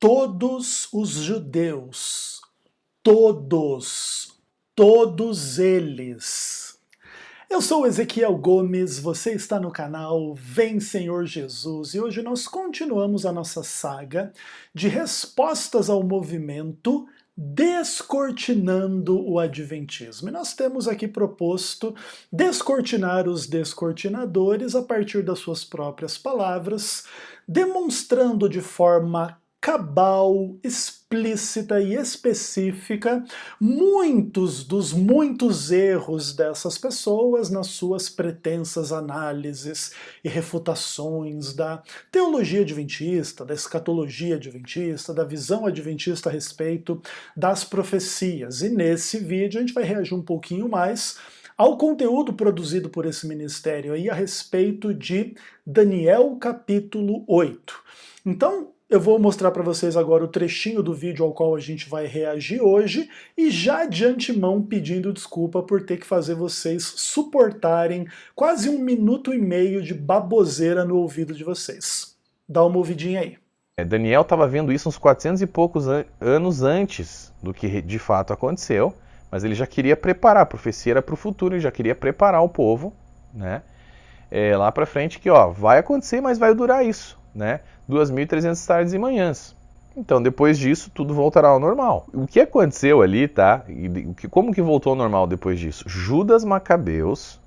todos os judeus, todos eles. Eu sou Ezequiel Gomes, você está no canal Vem Senhor Jesus e hoje nós continuamos a nossa saga de respostas ao movimento Descortinando o Adventismo. E nós temos aqui proposto descortinar os descortinadores a partir das suas próprias palavras, demonstrando de forma cabal, explícita e específica muitos erros dessas pessoas nas suas pretensas análises e refutações da teologia adventista, da escatologia adventista, da visão adventista a respeito das profecias. E nesse vídeo a gente vai reagir um pouquinho mais ao conteúdo produzido por esse ministério aí a respeito de Daniel capítulo 8. Então, eu vou mostrar para vocês agora o trechinho do vídeo ao qual a gente vai reagir hoje e já de antemão pedindo desculpa por ter que fazer vocês suportarem quase 1 minuto e meio de baboseira no ouvido de vocês. Dá uma ouvidinha aí. Daniel estava vendo isso uns 400 e poucos anos antes do que de fato aconteceu, mas ele já queria preparar, a profecia era para o futuro, ele já queria preparar o povo, né? Lá para frente que vai acontecer, mas vai durar isso, né? 2.300 tardes e manhãs. Então, depois disso, tudo voltará ao normal. O que aconteceu ali, tá? Como que voltou ao normal depois disso? Judas Macabeus,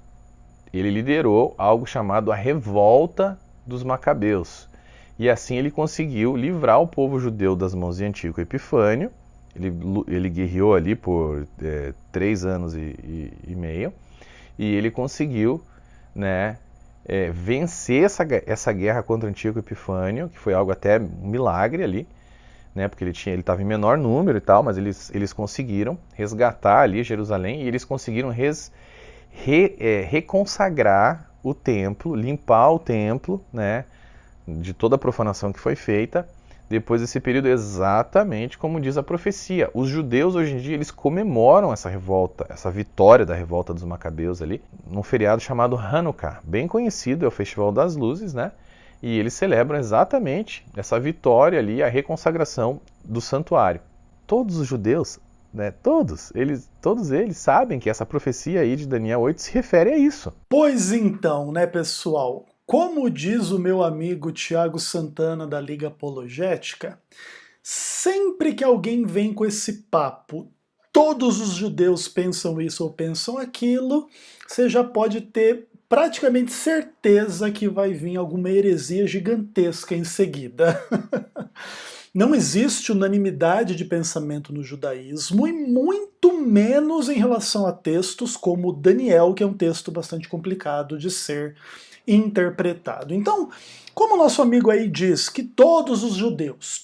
ele liderou algo chamado a Revolta dos Macabeus. E assim ele conseguiu livrar o povo judeu das mãos de Antíoco Epifânio. Ele guerreou ali por 3 anos e meio. E ele conseguiu, né, vencer essa guerra contra Antíoco Epifânio, que foi algo até um milagre ali, né, porque ele estava em menor número e tal, mas eles conseguiram resgatar ali Jerusalém e eles conseguiram reconsagrar o templo, limpar o templo, né, de toda a profanação que foi feita depois desse período, exatamente como diz a profecia. Os judeus hoje em dia eles comemoram essa revolta, essa vitória da revolta dos Macabeus ali, num feriado chamado Hanukkah, bem conhecido, é o Festival das Luzes, né? E eles celebram exatamente essa vitória ali, a reconsagração do santuário. Todos os judeus, né, todos eles sabem que essa profecia aí de Daniel 8 se refere a isso. Pois então, né, pessoal? Como diz o meu amigo Tiago Santana da Liga Apologética, sempre que alguém vem com esse papo, todos os judeus pensam isso ou pensam aquilo, você já pode ter praticamente certeza que vai vir alguma heresia gigantesca em seguida. Não existe unanimidade de pensamento no judaísmo e muito menos em relação a textos como Daniel, que é um texto bastante complicado de ser interpretado. Então, como o nosso amigo aí diz que todos os judeus,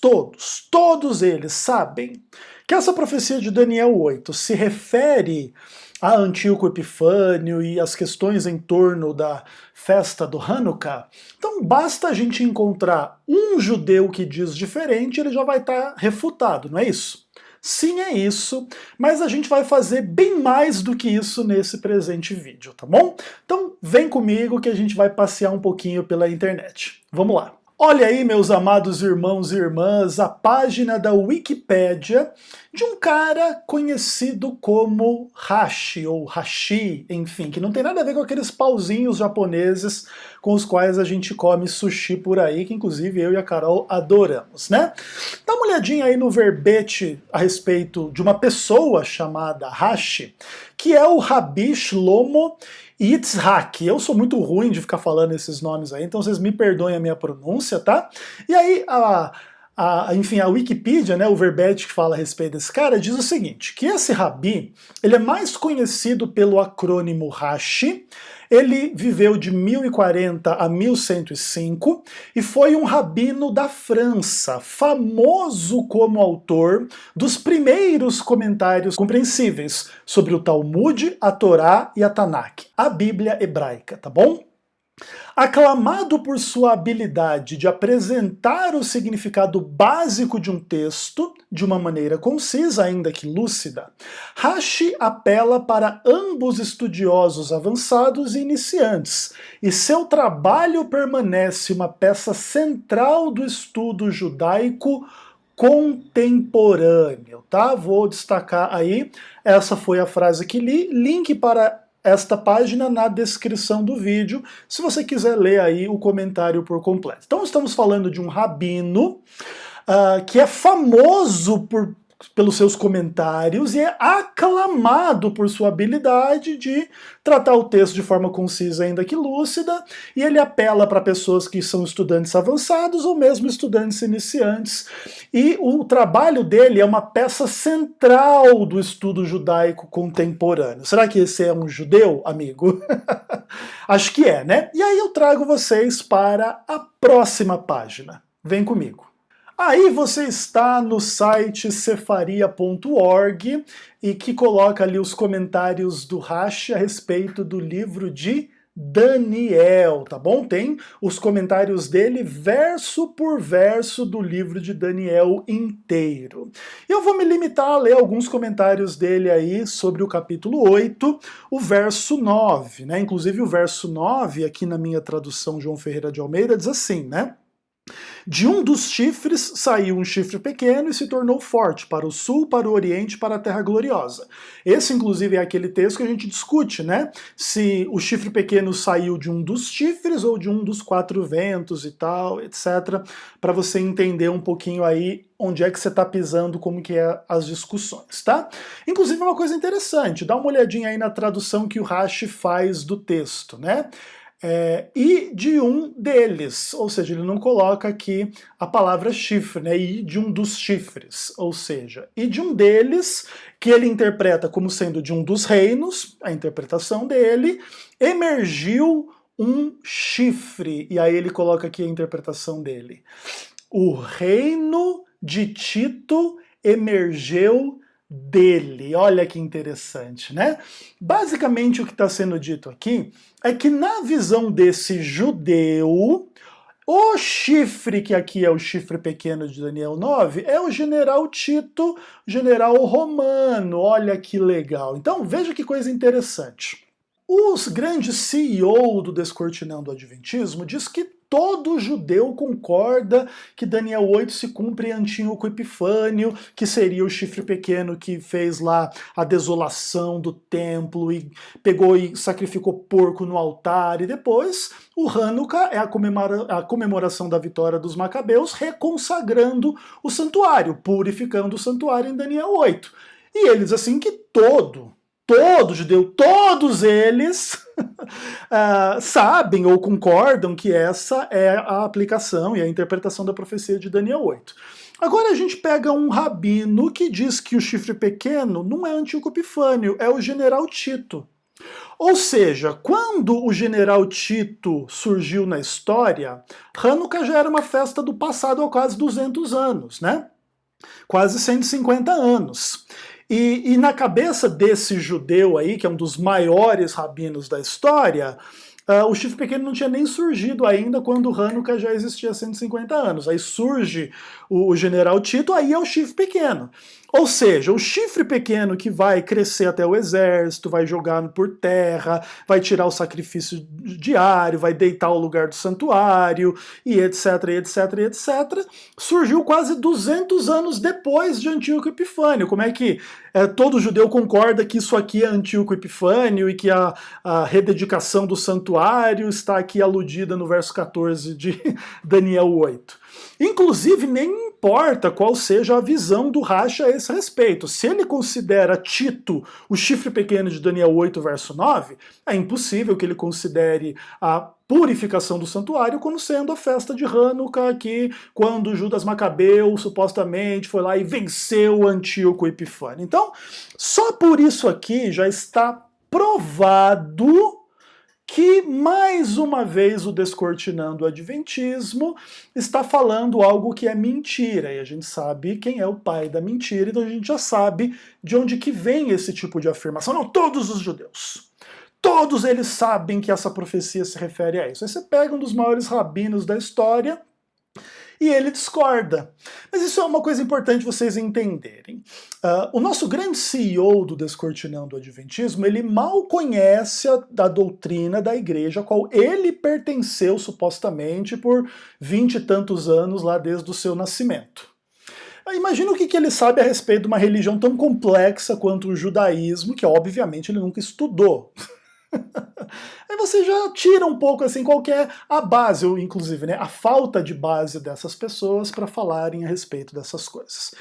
todos eles sabem que essa profecia de Daniel 8 se refere a Antíoco Epifânio e as questões em torno da festa do Hanukkah, então basta a gente encontrar um judeu que diz diferente, ele já vai estar refutado, não é isso? Sim, é isso, mas a gente vai fazer bem mais do que isso nesse presente vídeo, tá bom? Então vem comigo que a gente vai passear um pouquinho pela internet. Vamos lá. Olha aí, meus amados irmãos e irmãs, a página da Wikipédia de um cara conhecido como Hashi, ou Hashi, enfim, que não tem nada a ver com aqueles pauzinhos japoneses com os quais a gente come sushi por aí, que inclusive eu e a Carol adoramos, né? Dá uma olhadinha aí no verbete a respeito de uma pessoa chamada Hashi, que é o Rabi Shlomo Yitzhak. Eu sou muito ruim de ficar falando esses nomes aí, então vocês me perdoem a minha pronúncia, tá? E aí, enfim, a Wikipedia, né, o verbete que fala a respeito desse cara, diz o seguinte, que esse Rabi, ele é mais conhecido pelo acrônimo Rashi. Ele viveu de 1040 a 1105 e foi um rabino da França, famoso como autor dos primeiros comentários compreensíveis sobre o Talmud, a Torá e a Tanakh, a Bíblia hebraica, tá bom? Aclamado por sua habilidade de apresentar o significado básico de um texto de uma maneira concisa, ainda que lúcida, Rashi apela para ambos estudiosos avançados e iniciantes, e seu trabalho permanece uma peça central do estudo judaico contemporâneo, tá? Vou destacar aí, essa foi a frase que li, link para esta página na descrição do vídeo, se você quiser ler aí o comentário por completo. Então estamos falando de um rabino que é famoso pelos seus comentários e é aclamado por sua habilidade de tratar o texto de forma concisa, ainda que lúcida, e ele apela para pessoas que são estudantes avançados ou mesmo estudantes iniciantes. E o trabalho dele é uma peça central do estudo judaico contemporâneo. Será que esse é um judeu, amigo? Acho que é, né? E aí eu trago vocês para a próxima página. Vem comigo. Aí você está no site cefaria.org e que coloca ali os comentários do Rashi a respeito do livro de Daniel, tá bom? Tem os comentários dele verso por verso do livro de Daniel inteiro. Eu vou me limitar a ler alguns comentários dele aí sobre o capítulo 8, o verso 9, né? Inclusive o verso 9, aqui na minha tradução João Ferreira de Almeida, diz assim, né? De um dos chifres saiu um chifre pequeno e se tornou forte, para o sul, para o oriente, para a terra gloriosa. Esse, inclusive, é aquele texto que a gente discute, né? Se o chifre pequeno saiu de um dos chifres ou de um dos quatro ventos e tal, etc. Para você entender um pouquinho aí onde é que você está pisando, como que é as discussões, tá? Inclusive, uma coisa interessante, dá uma olhadinha aí na tradução que o Rashi faz do texto, né? E de um deles, ou seja, ele não coloca aqui a palavra chifre, né? E de um dos chifres, ou seja, e de um deles, que ele interpreta como sendo de um dos reinos, a interpretação dele, emergiu um chifre, e aí ele coloca aqui a interpretação dele. O reino de Tito emergeu dele. Olha que interessante, né? Basicamente o que está sendo dito aqui é que na visão desse judeu, o chifre, que aqui é o chifre pequeno de Daniel 9, é o general Tito, general romano. Olha que legal. Então veja que coisa interessante. Os grandes CEO do Descortinando o Adventismo diz que todo judeu concorda que Daniel 8 se cumpre em Antíoco Epifânio, que seria o chifre pequeno que fez lá a desolação do templo e pegou e sacrificou porco no altar, e depois o Hanukkah é a comemoração da vitória dos macabeus, reconsagrando o santuário, purificando o santuário em Daniel 8. E eles assim que todo judeu, todos eles sabem ou concordam que essa é a aplicação e a interpretação da profecia de Daniel 8. Agora a gente pega um rabino que diz que o chifre pequeno não é Antíoco Epifânio, é o general Tito. Ou seja, quando o general Tito surgiu na história, Hanukkah já era uma festa do passado há quase 200 anos, né? Quase 150 anos. E na cabeça desse judeu aí, que é um dos maiores rabinos da história, o chifre pequeno não tinha nem surgido ainda quando o Hanukkah já existia há 150 anos. Aí surge o general Tito, aí é o chifre pequeno. Ou seja, o chifre pequeno que vai crescer até o exército, vai jogar por terra, vai tirar o sacrifício diário, vai deitar o lugar do santuário, e etc, etc, etc, surgiu quase 200 anos depois de Antíoco Epifânio. Como é que todo judeu concorda que isso aqui é Antíoco Epifânio e que a rededicação do santuário está aqui aludida no verso 14 de Daniel 8? Inclusive, nem importa qual seja a visão do Rashi a esse respeito. Se ele considera Tito o chifre pequeno de Daniel 8, verso 9, é impossível que ele considere a purificação do santuário como sendo a festa de Hanukkah, que quando Judas Macabeu supostamente foi lá e venceu Antíoco Epifânio. Então, só por isso aqui já está provado que, mais uma vez, o Descortinando o Adventismo está falando algo que é mentira, e a gente sabe quem é o pai da mentira, então a gente já sabe de onde que vem esse tipo de afirmação. Não, todos os judeus, todos eles sabem que essa profecia se refere a isso. Aí você pega um dos maiores rabinos da história e ele discorda. Mas isso é uma coisa importante vocês entenderem. O nosso grande CEO do Descortinando o Adventismo, ele mal conhece a doutrina da igreja a qual ele pertenceu supostamente por 20 e tantos anos lá desde o seu nascimento. Imagina o que ele sabe a respeito de uma religião tão complexa quanto o judaísmo, que obviamente ele nunca estudou. Aí você já tira um pouco assim qual que é a base, ou inclusive né, a falta de base dessas pessoas para falarem a respeito dessas coisas.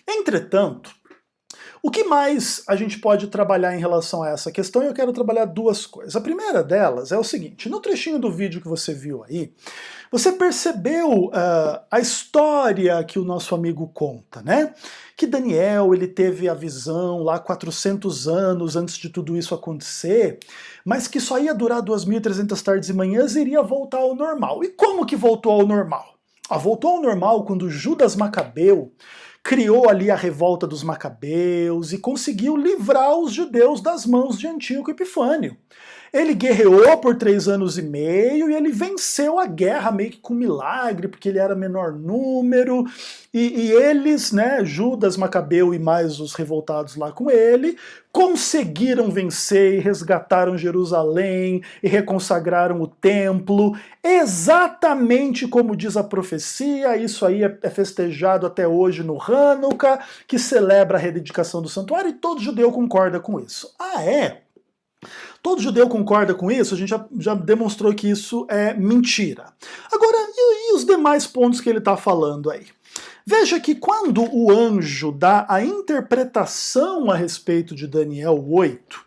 Entretanto, o que mais a gente pode trabalhar em relação a essa questão? Eu quero trabalhar duas coisas. A primeira delas é o seguinte, no trechinho do vídeo que você viu aí, você percebeu a história que o nosso amigo conta, né? Que Daniel, ele teve a visão lá 400 anos antes de tudo isso acontecer, mas que só ia durar 2.300 tardes e manhãs e iria voltar ao normal. E como que voltou ao normal? Voltou ao normal quando Judas Macabeu criou ali a revolta dos Macabeus e conseguiu livrar os judeus das mãos de Antíoco Epifânio. Ele guerreou por 3 anos e meio e ele venceu a guerra meio que com milagre, porque ele era menor número, e eles, né, Judas Macabeu e mais os revoltados lá com ele, conseguiram vencer e resgataram Jerusalém e reconsagraram o templo, exatamente como diz a profecia. Isso aí é festejado até hoje no Hanukkah, que celebra a rededicação do santuário, e todo judeu concorda com isso. Ah, é? Todo judeu concorda com isso? A gente já demonstrou que isso é mentira. Agora, e os demais pontos que ele está falando aí? Veja que quando o anjo dá a interpretação a respeito de Daniel 8,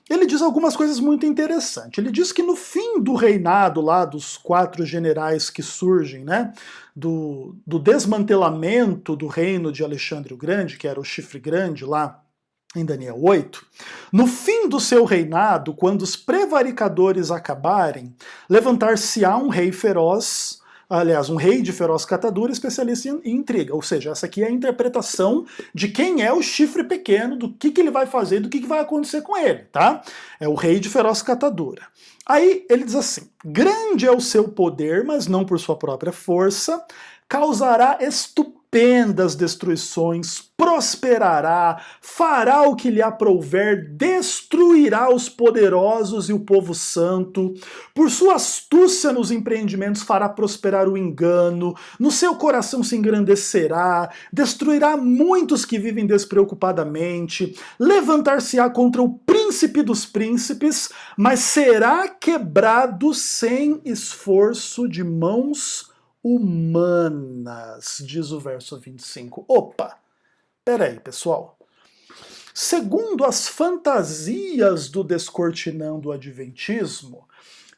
ele diz algumas coisas muito interessantes. Ele diz que no fim do reinado lá dos 4 generais que surgem, né, do desmantelamento do reino de Alexandre o Grande, que era o chifre grande lá, em Daniel 8, no fim do seu reinado, quando os prevaricadores acabarem, levantar-se-á um rei feroz, aliás, um rei de feroz catadura, especialista em intriga. Ou seja, essa aqui é a interpretação de quem é o chifre pequeno, do que ele vai fazer, do que vai acontecer com ele, tá? É o rei de feroz catadura. Aí ele diz assim, grande é o seu poder, mas não por sua própria força, causará estupendas destruições, prosperará, fará o que lhe aprouver, destruirá os poderosos e o povo santo, por sua astúcia nos empreendimentos fará prosperar o engano, no seu coração se engrandecerá, destruirá muitos que vivem despreocupadamente, levantar-se-á contra o príncipe dos príncipes, mas será quebrado sem esforço de mãos humanas, diz o verso 25. Opa, peraí, pessoal. Segundo as fantasias do Descortinando o Adventismo,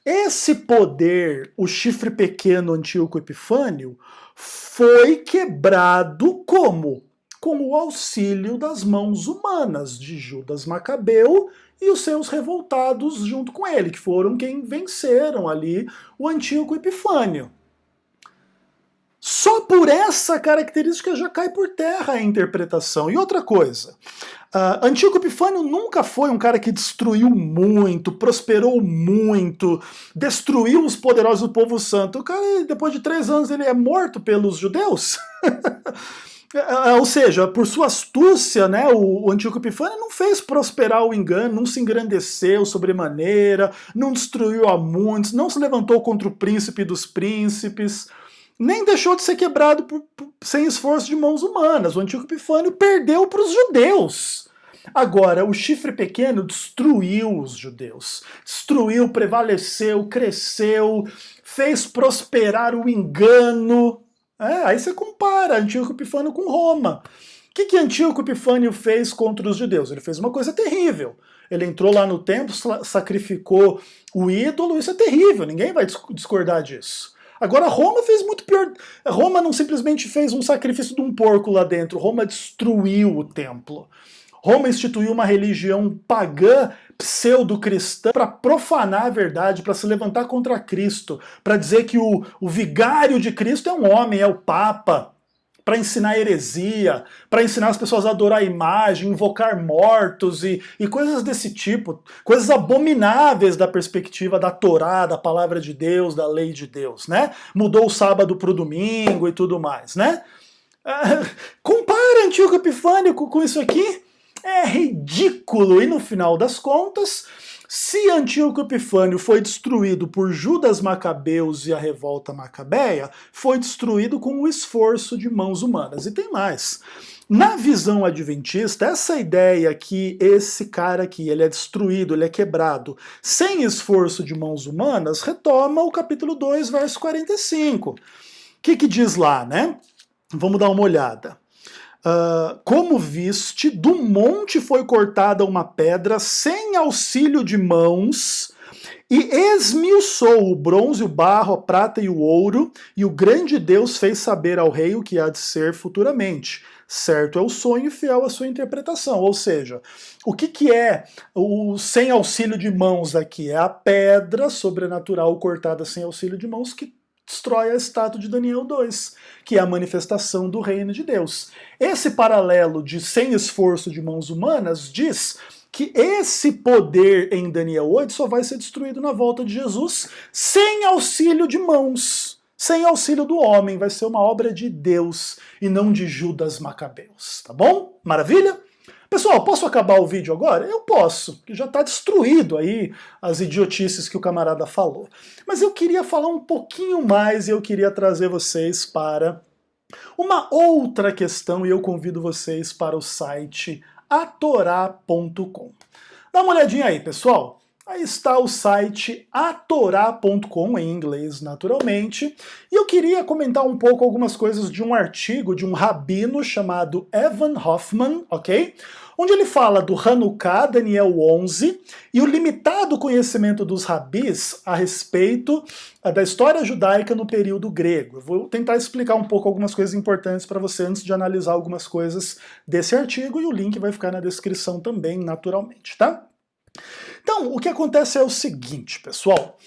esse poder, o chifre pequeno Antíoco Epifânio, foi quebrado como? Com o auxílio das mãos humanas de Judas Macabeu e os seus revoltados junto com ele, que foram quem venceram ali o Antíoco Epifânio. Só por essa característica já cai por terra a interpretação. E outra coisa, Antíoco Epifânio nunca foi um cara que destruiu muito, prosperou muito, destruiu os poderosos do povo santo. O cara, depois de 3 anos, ele é morto pelos judeus? Ou seja, por sua astúcia, né, o Antíoco Epifânio não fez prosperar o engano, não se engrandeceu sobremaneira, não destruiu a muitos, não se levantou contra o príncipe dos príncipes, nem deixou de ser quebrado sem esforço de mãos humanas. O Antíoco Epifânio perdeu para os judeus. Agora, o chifre pequeno destruiu os judeus. Destruiu, prevaleceu, cresceu, fez prosperar o engano. Aí você compara Antíoco Epifânio com Roma. O que Antíoco Epifânio fez contra os judeus? Ele fez uma coisa terrível. Ele entrou lá no templo, sacrificou o ídolo, isso é terrível, ninguém vai discordar disso. Agora, Roma fez muito pior. Roma não simplesmente fez um sacrifício de um porco lá dentro, Roma destruiu o templo. Roma instituiu uma religião pagã, pseudo-cristã, para profanar a verdade, para se levantar contra Cristo, para dizer que o vigário de Cristo é um homem, é o Papa, para ensinar heresia, para ensinar as pessoas a adorar a imagem, invocar mortos e coisas desse tipo, coisas abomináveis da perspectiva da Torá, da palavra de Deus, da lei de Deus, né? Mudou o sábado para o domingo e tudo mais, né? Compara Antíoco Epifânio com isso aqui, é ridículo, e no final das contas, Se Antíoco Epifânio foi destruído por Judas Macabeus e a revolta macabeia, foi destruído com o esforço de mãos humanas. E tem mais. Na visão adventista, essa ideia que esse cara aqui, ele é destruído, ele é quebrado, sem esforço de mãos humanas, retoma o capítulo 2, verso 45. O que diz lá, né? Vamos dar uma olhada. Como viste, do monte foi cortada uma pedra sem auxílio de mãos, e esmiuçou o bronze, o barro, a prata e o ouro, e o grande Deus fez saber ao rei o que há de ser futuramente. Certo é o sonho e fiel à sua interpretação. Ou seja, o que é o sem auxílio de mãos aqui? É a pedra sobrenatural cortada sem auxílio de mãos que destrói a estátua de Daniel 2, que é a manifestação do reino de Deus. Esse paralelo de sem esforço de mãos humanas diz que esse poder em Daniel 8 só vai ser destruído na volta de Jesus sem auxílio de mãos, sem auxílio do homem. Vai ser uma obra de Deus e não de Judas Macabeus, tá bom? Maravilha? Pessoal, posso acabar o vídeo agora? Eu posso, porque já está destruído aí as idiotices que o camarada falou. Mas eu queria falar um pouquinho mais e eu queria trazer vocês para uma outra questão e eu convido vocês para o site atorá.com. Dá uma olhadinha aí, pessoal. Aí está o site atorá.com, em inglês, naturalmente. E eu queria comentar um pouco algumas coisas de um artigo de um rabino chamado Evan Hoffman, ok? Onde ele fala do Hanukkah, Daniel 11, e o limitado conhecimento dos rabis a respeito da história judaica no período grego. Eu vou tentar explicar um pouco algumas coisas importantes para você antes de analisar algumas coisas desse artigo, e o link vai ficar na descrição também, naturalmente, tá? Então, o que acontece é o seguinte, pessoal.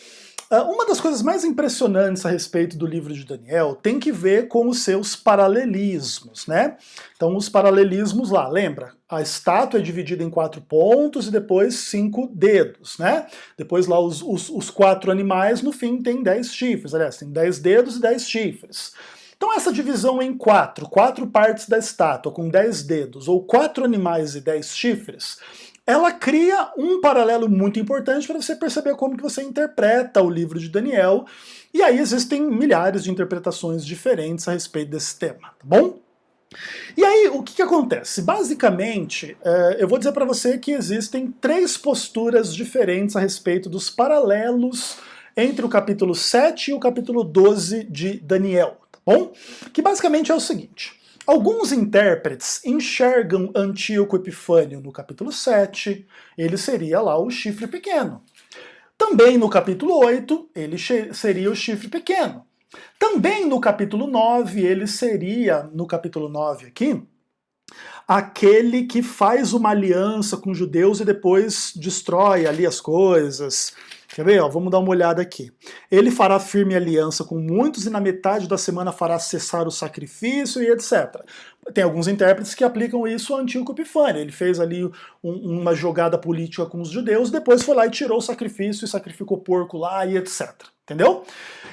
Uma das coisas mais impressionantes a respeito do livro de Daniel tem que ver com os seus paralelismos, né? Então, os paralelismos lá, lembra? A estátua é dividida em 4 pontos e depois 5 dedos, né? Depois lá os 4 animais, no fim, tem 10 chifres. Aliás, tem 10 dedos e 10 chifres. Então essa divisão em 4 partes da estátua com 10 dedos, ou 4 animais e 10 chifres, ela cria um paralelo muito importante para você perceber como que você interpreta o livro de Daniel, e aí existem milhares de interpretações diferentes a respeito desse tema, tá bom? E aí, o que acontece? Basicamente, eu vou dizer para você que existem 3 posturas diferentes a respeito dos paralelos entre o capítulo 7 e o capítulo 12 de Daniel, tá bom? Que basicamente é o seguinte. Alguns intérpretes enxergam Antíoco Epifânio no capítulo 7, ele seria lá o chifre pequeno. Também no capítulo 8, ele seria o chifre pequeno. Também no capítulo 9, ele seria, no capítulo 9 aqui, aquele que faz uma aliança com os judeus e depois destrói ali as coisas. Quer ver? Ó, vamos dar uma olhada aqui. Ele fará firme aliança com muitos e na metade da semana fará cessar o sacrifício e etc. Tem alguns intérpretes que aplicam isso a Antíoco Epifânio. Ele fez ali uma jogada política com os judeus, depois foi lá e tirou o sacrifício e sacrificou porco lá e etc. Entendeu?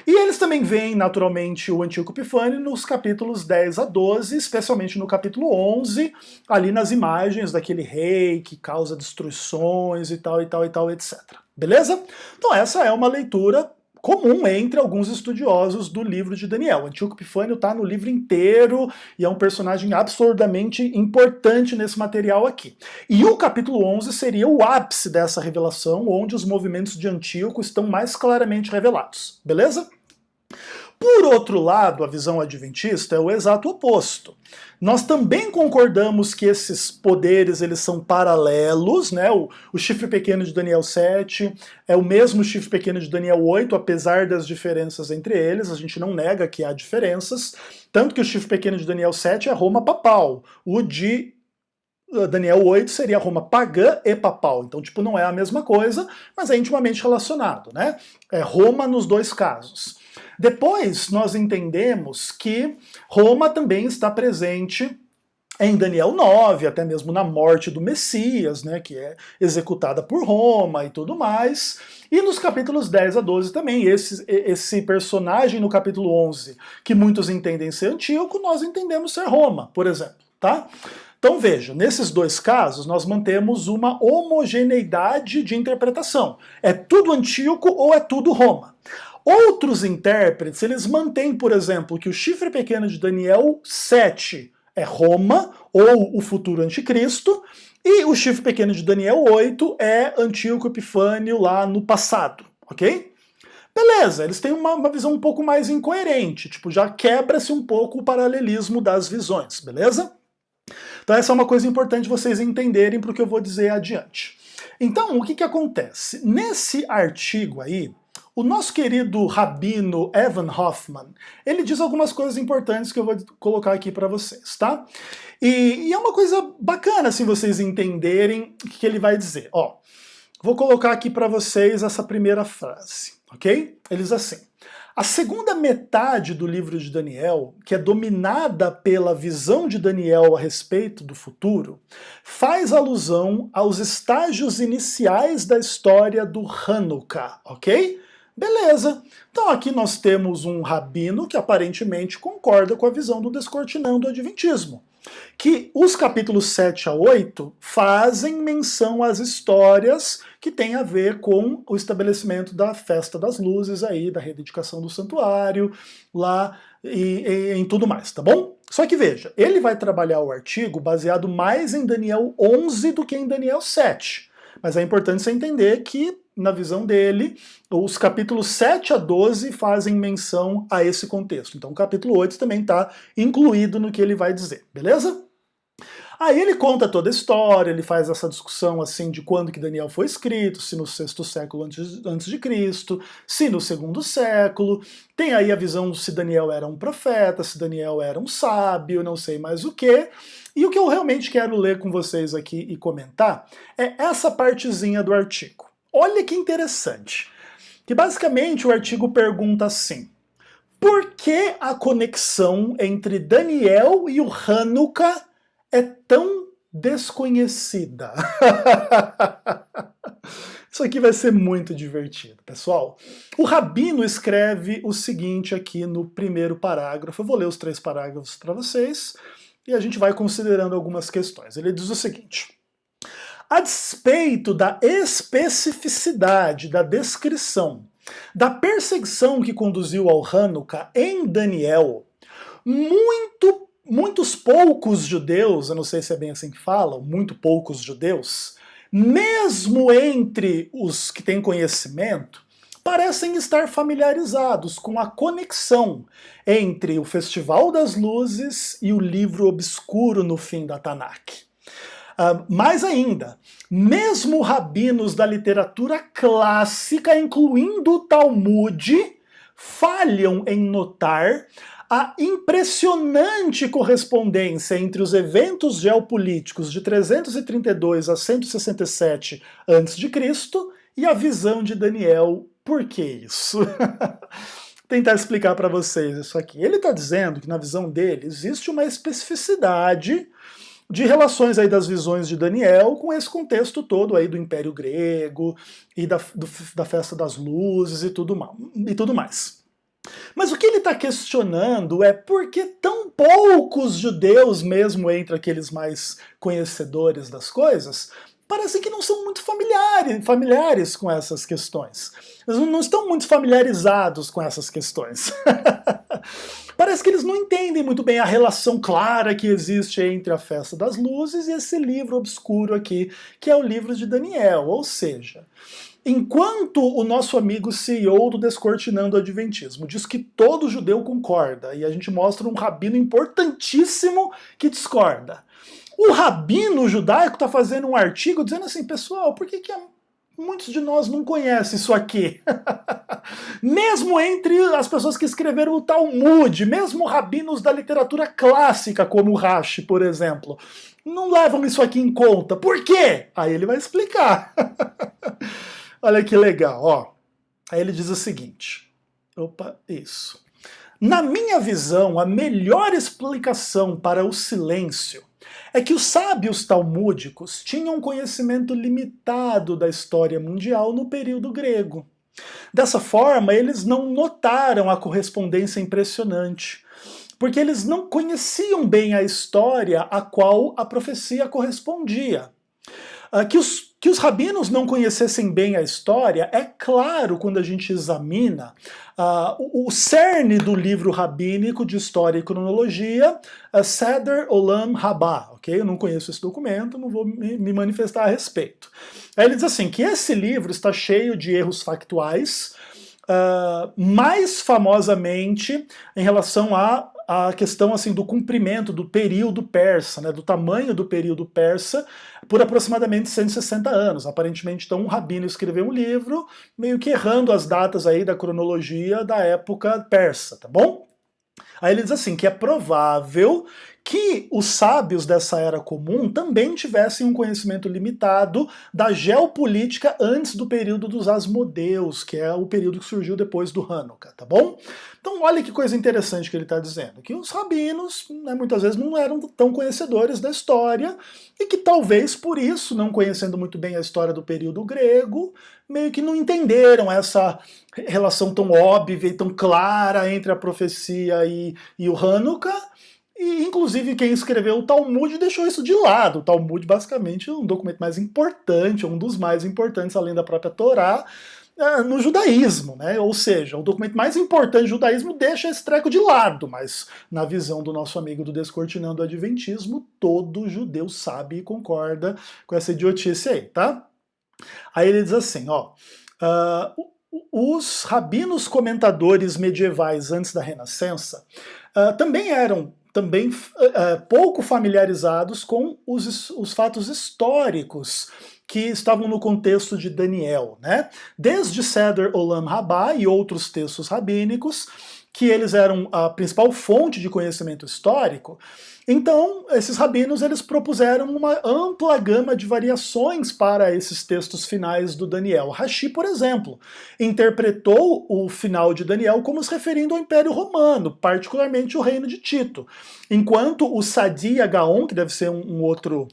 E eles também veem, naturalmente, o Antíoco Epifânio nos capítulos 10 a 12, especialmente no capítulo 11, ali nas imagens daquele rei que causa destruições e tal, e tal, e tal, etc. Beleza? Então essa é uma leitura comum entre alguns estudiosos do livro de Daniel. Antíoco Epifânio está no livro inteiro e é um personagem absurdamente importante nesse material aqui. E o capítulo 11 seria o ápice dessa revelação, onde os movimentos de Antíoco estão mais claramente revelados. Beleza? Por outro lado, a visão adventista é o exato oposto. Nós também concordamos que esses poderes eles são paralelos, né? O chifre pequeno de Daniel 7 é o mesmo chifre pequeno de Daniel 8, apesar das diferenças entre eles, a gente não nega que há diferenças, tanto que o chifre pequeno de Daniel 7 é Roma papal, o de Daniel 8 seria Roma pagã e papal, então tipo não é a mesma coisa, mas é intimamente relacionado, né? É Roma nos dois casos. Depois nós entendemos que Roma também está presente em Daniel 9, até mesmo na morte do Messias, né, que é executada por Roma e tudo mais. E nos capítulos 10 a 12 também, esse personagem no capítulo 11, que muitos entendem ser Antíoco, nós entendemos ser Roma, por exemplo, tá? Então veja, nesses dois casos nós mantemos uma homogeneidade de interpretação. É tudo Antíoco ou é tudo Roma. Outros intérpretes, eles mantêm, por exemplo, que o chifre pequeno de Daniel 7 é Roma ou o futuro anticristo, e o chifre pequeno de Daniel 8 é Antíoco Epifânio lá no passado, ok? Beleza, eles têm uma visão um pouco mais incoerente, tipo, já quebra-se um pouco o paralelismo das visões, beleza? Então essa é uma coisa importante vocês entenderem para o que eu vou dizer adiante. Então, o que que acontece? Nesse artigo aí, o nosso querido rabino Evan Hoffman, ele diz algumas coisas importantes que eu vou colocar aqui para vocês, tá? E é uma coisa bacana, assim, vocês entenderem o que ele vai dizer. Ó, vou colocar aqui para vocês essa primeira frase, ok? Ele diz assim: a segunda metade do livro de Daniel, que é dominada pela visão de Daniel a respeito do futuro, faz alusão aos estágios iniciais da história do Hanukkah, ok? Beleza. Então aqui nós temos um rabino que aparentemente concorda com a visão do Descortinando o Adventismo, que os capítulos 7 a 8 fazem menção às histórias que têm a ver com o estabelecimento da festa das luzes aí, da rededicação do santuário, lá e em tudo mais, tá bom? Só que veja, ele vai trabalhar o artigo baseado mais em Daniel 11 do que em Daniel 7. Mas é importante você entender que, na visão dele, os capítulos 7 a 12 fazem menção a esse contexto. Então o capítulo 8 também está incluído no que ele vai dizer, beleza? Aí ele conta toda a história, ele faz essa discussão assim de quando que Daniel foi escrito, se no 6º século antes de Cristo, se no 2º século, tem aí a visão se Daniel era um profeta, se Daniel era um sábio, não sei mais o que. E o que eu realmente quero ler com vocês aqui e comentar é essa partezinha do artigo. Olha que interessante, que basicamente o artigo pergunta assim: por que a conexão entre Daniel e o Hanukkah é tão desconhecida? Isso aqui vai ser muito divertido, pessoal. O rabino escreve o seguinte aqui no primeiro parágrafo. Eu vou ler os 3 parágrafos para vocês e a gente vai considerando algumas questões. Ele diz o seguinte: a despeito da especificidade da descrição da perseguição que conduziu ao Hanukkah em Daniel, muitos poucos judeus, eu não sei se é bem assim que falam, muito poucos judeus, mesmo entre os que têm conhecimento, parecem estar familiarizados com a conexão entre o Festival das Luzes e o livro obscuro no fim da Tanakh. Mais ainda, mesmo rabinos da literatura clássica, incluindo o Talmud, falham em notar a impressionante correspondência entre os eventos geopolíticos de 332 a 167 a.C. e a visão de Daniel. Por que isso? Tentar explicar para vocês isso aqui. Ele está dizendo que na visão dele existe uma especificidade de relações aí das visões de Daniel com esse contexto todo aí do Império Grego e da Festa das Luzes e tudo mais. Mas o que ele está questionando é por que tão poucos judeus, mesmo entre aqueles mais conhecedores das coisas, parecem que não são muito familiares com essas questões. Eles não estão muito familiarizados com essas questões. Parece que eles não entendem muito bem a relação clara que existe entre a Festa das Luzes e esse livro obscuro aqui, que é o livro de Daniel. Ou seja, enquanto o nosso amigo CEO do Descortinando o Adventismo diz que todo judeu concorda, e a gente mostra um rabino importantíssimo que discorda, o rabino judaico está fazendo um artigo dizendo assim: pessoal, por que muitos de nós não conhecem isso aqui? Mesmo entre as pessoas que escreveram o Talmud, mesmo rabinos da literatura clássica, como o Rashi, por exemplo, não levam isso aqui em conta. Por quê? Aí ele vai explicar. Olha que legal, ó. Aí ele diz o seguinte. Opa, isso. Na minha visão, a melhor explicação para o silêncio é que os sábios talmúdicos tinham conhecimento limitado da história mundial no período grego. Dessa forma, eles não notaram a correspondência impressionante. porque eles não conheciam bem a história a qual a profecia correspondia. Que os rabinos não conhecessem bem a história é claro quando a gente examina o cerne do livro rabínico de História e Cronologia, Seder Olam Rabbah, ok? Eu não conheço esse documento, não vou me manifestar a respeito. Aí ele diz assim, que esse livro está cheio de erros factuais, mais famosamente em relação a questão assim do cumprimento do período persa, né, do tamanho do período persa, por aproximadamente 160 anos. Aparentemente, então, um rabino escreveu um livro meio que errando as datas aí da cronologia da época persa, tá bom? Aí ele diz assim, que é provável que os sábios dessa era comum também tivessem um conhecimento limitado da geopolítica antes do período dos Asmodeus, que é o período que surgiu depois do Hanukkah, tá bom? Então olha que coisa interessante que ele está dizendo, que os rabinos, né, muitas vezes não eram tão conhecedores da história, e que talvez por isso, não conhecendo muito bem a história do período grego, meio que não entenderam essa relação tão óbvia e tão clara entre a profecia e o Hanukkah. E, inclusive, quem escreveu o Talmud deixou isso de lado. O Talmud, basicamente, é um documento mais importante, um dos mais importantes, além da própria Torá, no judaísmo, né? Ou seja, o documento mais importante do judaísmo deixa esse treco de lado, mas na visão do nosso amigo do Descortinando o Adventismo, todo judeu sabe e concorda com essa idiotice aí, tá? Aí ele diz assim, ó... os rabinos comentadores medievais antes da Renascença também eram pouco familiarizados com os fatos históricos que estavam no contexto de Daniel, né? Desde Seder Olam Rabbah e outros textos rabínicos, que eles eram a principal fonte de conhecimento histórico. Então, esses rabinos eles propuseram uma ampla gama de variações para esses textos finais do Daniel. Rashi, por exemplo, interpretou o final de Daniel como se referindo ao Império Romano, particularmente o reino de Tito, enquanto o Sadi Gaon, que deve ser um outro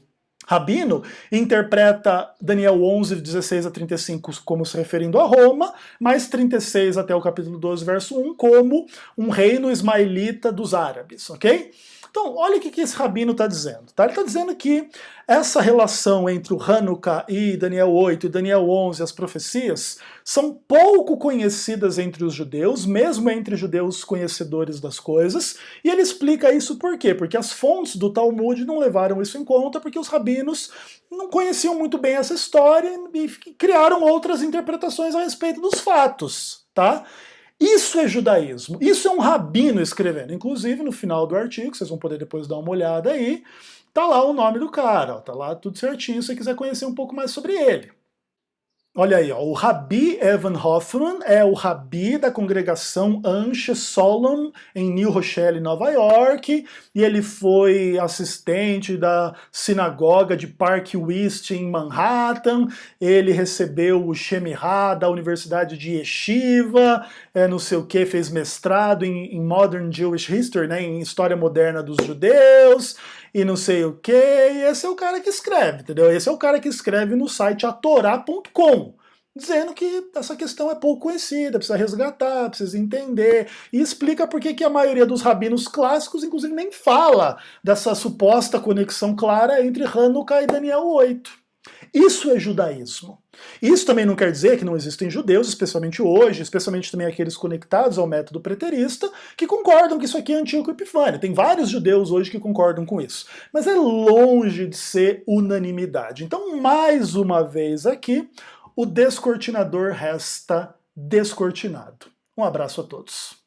rabino, interpreta Daniel 11, 16 a 35 como se referindo a Roma, mais 36 até o capítulo 12, verso 1, como um reino ismaelita dos árabes, ok? Então, olha o que esse rabino está dizendo. Tá? Ele está dizendo que essa relação entre o Hanukkah e Daniel 8 e Daniel 11, as profecias, são pouco conhecidas entre os judeus, mesmo entre judeus conhecedores das coisas, e ele explica isso por quê? Porque as fontes do Talmud não levaram isso em conta, porque os rabinos não conheciam muito bem essa história e criaram outras interpretações a respeito dos fatos, tá? Isso é judaísmo, isso é um rabino escrevendo. Inclusive, no final do artigo, vocês vão poder depois dar uma olhada aí, tá lá o nome do cara, ó, tá lá tudo certinho se você quiser conhecer um pouco mais sobre ele. Olha aí, ó, o Rabbi Evan Hoffman é o Rabbi da congregação Anshe Solom em New Rochelle, Nova York, e ele foi assistente da sinagoga de Park West em Manhattan, ele recebeu o Shemirah da Universidade de Yeshiva, não sei o que, fez mestrado em Modern Jewish History, né, em História Moderna dos Judeus, e não sei o que, e esse é o cara que escreve, entendeu? Esse é o cara que escreve no site atorá.com, dizendo que essa questão é pouco conhecida, precisa resgatar, precisa entender, e explica por que a maioria dos rabinos clássicos, inclusive, nem fala dessa suposta conexão clara entre Hanukkah e Daniel 8. Isso é judaísmo. Isso também não quer dizer que não existem judeus, especialmente hoje, especialmente também aqueles conectados ao método preterista, que concordam que isso aqui é Antíoco Epifânio. Tem vários judeus hoje que concordam com isso. Mas é longe de ser unanimidade. Então, mais uma vez aqui, o descortinador resta descortinado. Um abraço a todos.